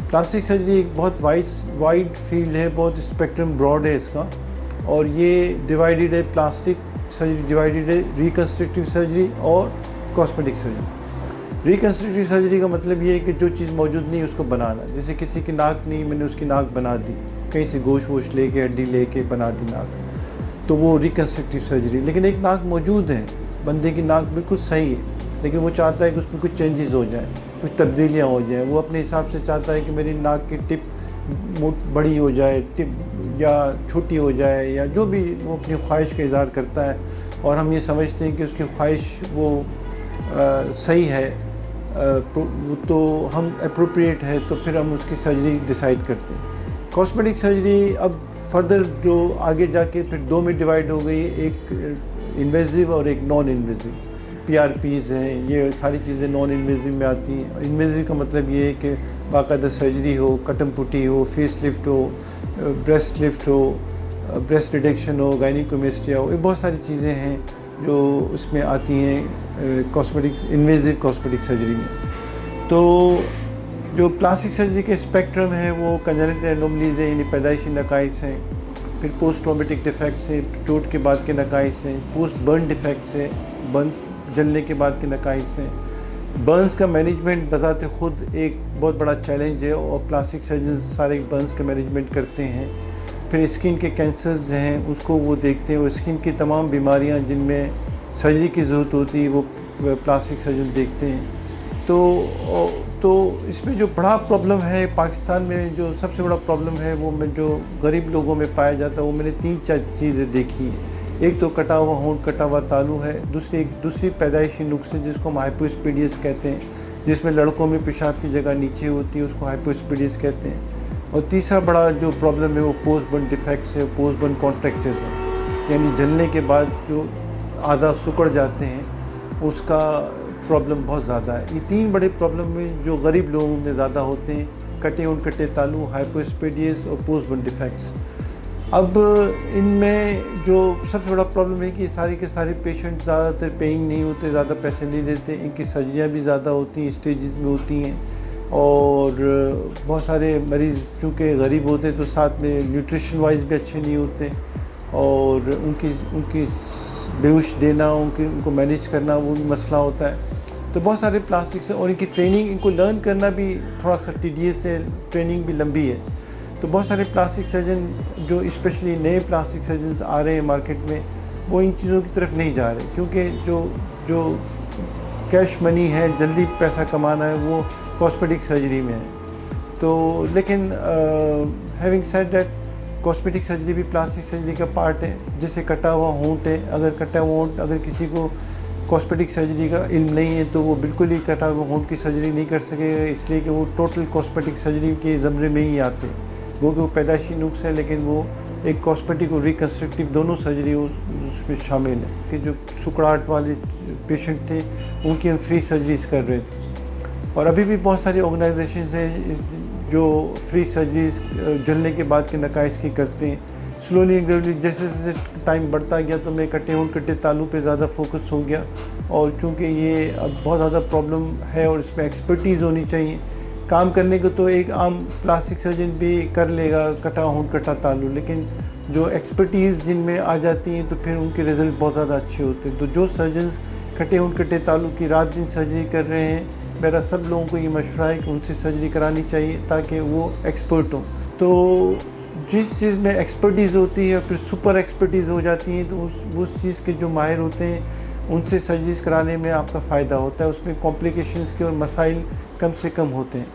Plastic surgery ایک بہت wide field ہے، بہت اسپیکٹرم براڈ ہے اس کا، اور یہ ڈیوائیڈڈ ہے، پلاسٹک سرجری ڈیوائیڈڈ ہے ریکنسٹرکٹیو سرجری اور کاسمیٹک سرجری۔ ریکنسٹرکٹیو سرجری کا مطلب یہ ہے کہ جو چیز موجود نہیں اس کو بنانا، جیسے کسی کی ناک نہیں، میں نے اس کی ناک بنا دی، کہیں سے گوشت ووشت لے کے ہڈی لے کے بنا دی ناک، تو وہ ریکنسٹرکٹیو سرجری۔ لیکن ایک ناک موجود ہے، بندے کی ناک بالکل صحیح ہے، لیکن وہ چاہتا ہے کہ اس میں کچھ چینجز ہو جائیں، کچھ تبدیلیاں ہو جائیں، وہ اپنے حساب سے چاہتا ہے کہ میری ناک کی ٹپ بڑی ہو جائے، ٹپ یا چھوٹی ہو جائے، یا جو بھی وہ اپنی خواہش کا اظہار کرتا ہے، اور ہم یہ سمجھتے ہیں کہ اس کی خواہش وہ صحیح ہے، تو ہم اپروپریٹ ہے، تو پھر ہم اس کی سرجری ڈیسائیڈ کرتے ہیں۔ کاسمیٹک سرجری اب فردر جو آگے جا کے پھر دو میں ڈیوائیڈ ہو گئی، ایک انویزو اور ایک نان انویزو۔ پی آر پیز ہیں، یہ ساری چیزیں نان انویزو میں آتی ہیں۔ انویزو کا مطلب یہ ہے کہ باقاعدہ سرجری ہو، کٹم پٹی ہو، فیس لفٹ ہو، بریسٹ لفٹ ہو، بریسٹ ریڈکشن ہو، گائنیکومیسٹیا ہو، یہ بہت ساری چیزیں ہیں جو اس میں آتی ہیں انویزو کاسمیٹک سرجری میں۔ تو جو پلاسٹک سرجری کے اسپیکٹرم ہے وہ کنجنٹل اینوملیز ہیں، یعنی پیدائشی نقائص ہیں، پھر پوسٹ ٹرامیٹک ڈیفیکٹس ہیں، چوٹ کے بعد کے نقائص ہیں، پوسٹ برن ڈیفیکٹس ہیں، برنس جلنے کے بعد کے نقائص ہیں۔ برنس کا مینجمنٹ بذات خود ایک بہت بڑا چیلنج ہے، اور پلاسٹک سرجنز سارے برنس کا مینجمنٹ کرتے ہیں۔ پھر اسکن کے کینسرز ہیں، اس کو وہ دیکھتے ہیں، اور اسکن کی تمام بیماریاں جن میں سرجری کی ضرورت ہوتی ہے وہ پلاسٹک سرجن دیکھتے ہیں۔ تو اس میں جو بڑا پرابلم ہے پاکستان میں، جو سب سے بڑا پرابلم ہے وہ جو غریب لوگوں میں پایا جاتا ہے، وہ میں نے 3-4 چیزیں دیکھی ہیں۔ ایک تو کٹا ہوا ہونٹ، کٹا ہوا تالو ہے، دوسری پیدائشی نقص جس کو ہم ہائپواسپیڈیس کہتے ہیں، جس میں لڑکوں میں پیشاب کی جگہ نیچے ہوتی ہے، اس کو ہائپواسپیڈیس کہتے ہیں۔ اور تیسرا بڑا جو پرابلم ہے وہ پوسٹ برن ڈیفیکٹس ہے، پوسٹ برن کانٹریکچرز ہیں، یعنی جلنے کے بعد جو اعضاء سکڑ جاتے ہیں، اس کا پرابلم بہت زیادہ ہے۔ یہ 3 بڑے پرابلم میں جو غریب لوگوں میں زیادہ ہوتے ہیں، کٹے ہونٹ، کٹے تالو، ہائپواسپیڈیس اور پوسٹ برن ڈیفیکٹس۔ اب ان میں جو سب سے بڑا پرابلم ہے کہ سارے کے سارے پیشنٹ زیادہ تر پیئنگ نہیں ہوتے، زیادہ پیسے نہیں دیتے، ان کی سرجریاں بھی زیادہ ہوتی ہیں، اسٹیجز میں ہوتی ہیں، اور بہت سارے مریض چونکہ غریب ہوتے ہیں تو ساتھ میں نیوٹریشن وائز بھی اچھے نہیں ہوتے، اور ان کی بیہوش دینا، ان کو مینیج کرنا وہ بھی مسئلہ ہوتا ہے۔ تو بہت سارے پلاسٹکس ہیں، اور ان کی ٹریننگ، ان کو لرن کرنا بھی تھوڑا سا ٹیڈیس ہے، ٹریننگ بھی لمبی ہے۔ تو بہت سارے پلاسٹک سرجن جو اسپیشلی نئے پلاسٹک سرجنز آ رہے ہیں مارکیٹ میں، وہ ان چیزوں کی طرف نہیں جا رہے، کیونکہ جو کیش منی ہے، جلدی پیسہ کمانا ہے، وہ کاسمیٹک سرجری میں ہے۔ تو لیکن having said that, cosmetic surgery بھی پلاسٹک سرجری کا پارٹ ہے۔ جیسے کٹا ہوا ہونٹ ہے، اگر کٹا ہوا ہونٹ اگر کسی کو کاسمیٹک سرجری کا علم نہیں ہے تو وہ بالکل ہی کٹا ہوا ہونٹ کی سرجری نہیں کر سکے گا، اس لیے کہ وہ ٹوٹل کاسمیٹک سرجری کے زمرے میں ہی آتے ہیں۔ وہ پیدائشی نقص ہے، لیکن وہ ایک کاسمیٹک اور ریکنسٹرکٹیو دونوں سرجری اس میں شامل ہے۔ کہ جو سکڑاہٹ والے پیشنٹ تھے ان کی ہم فری سرجریز کر رہے تھے، اور ابھی بھی بہت ساری آرگنائزیشنز ہیں جو فری سرجریز جلنے کے بعد کے نقائص کی کرتے ہیں۔ سلولی اینڈ گریجولی جیسے جیسے ٹائم بڑھتا گیا تو میں کٹے ہونٹ، کٹے تالو پہ زیادہ فوکس ہو گیا، اور چونکہ یہ اب بہت زیادہ پرابلم ہے اور اس میں ایکسپرٹیز ہونی چاہیے۔ کام کرنے کو تو ایک عام پلاسٹک سرجن بھی کر لے گا کٹا ہونٹ، کٹا تالو، لیکن جو ایکسپرٹیز جن میں آ جاتی ہیں تو پھر ان کے رزلٹ بہت زیادہ اچھے ہوتے ہیں۔ تو جو سرجنز کٹے ہونٹ، کٹے تالو کی رات دن سرجری کر رہے ہیں، میرا سب لوگوں کو یہ مشورہ ہے کہ ان سے سرجری کرانی چاہیے تاکہ وہ ایکسپرٹ ہوں۔ تو جس چیز میں ایکسپرٹیز ہوتی ہے اور پھر سپر ایکسپرٹیز ہو جاتی ہیں، تو اس چیز کے جو ماہر ہوتے ہیں ان سے سرجریز کرانے میں آپ کا فائدہ ہوتا ہے، اس میں کمپلیکیشنز کے اور مسائل کم سے کم ہوتے ہیں۔